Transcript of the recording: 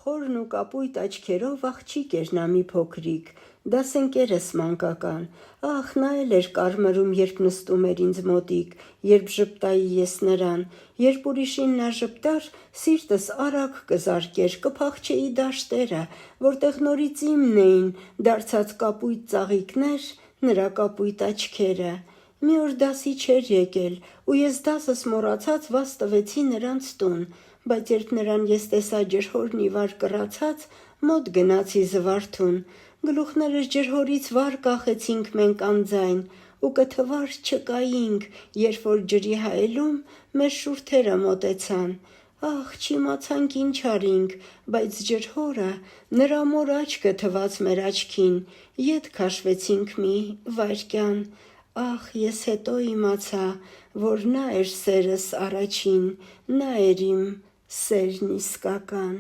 Խորն ու կապույտ աչքերով աղջիկ էր նա մի փոքրիկ, դասընկերս մանկական, ախ նա էլ էր կարմրում, երբ նստում էր ինձ մոտիկ, երբ ժպտայի ես նրան, երբ ուրիշին նա ժպտար, սիրտս արագ կզարկեր, կփախչեի դաշտերը, որտեղ նորից իմն էին դարձած կապույտ ծաղիկներ, նրա կապույտ աչքերը: Մի օր դասի չէր եկել, ու ես դասս մոռացած վազ տվեցի նրանց տուն, բայց երբ նրան ես տեսա ջրհորն ի վար կռացած, մոտ գնացի Զվարթուն, գլուխներս ջրհորից վար կախեցինք մենք անձայն, ու կթվար չկայինք, երբ որ ջրի հայելում մեր շուրթերը մոտեցան: Ախ, չիմացանք ինչ արինք, բայց ջրհորը նրա մոր աչքը թվաց մեր աչքին, ետ քաշվեցինք մի վայրկյան: Ախ, ես հետո իմացա, որ նա էր սերս առաջին, նա էր իմ սերն իսկական: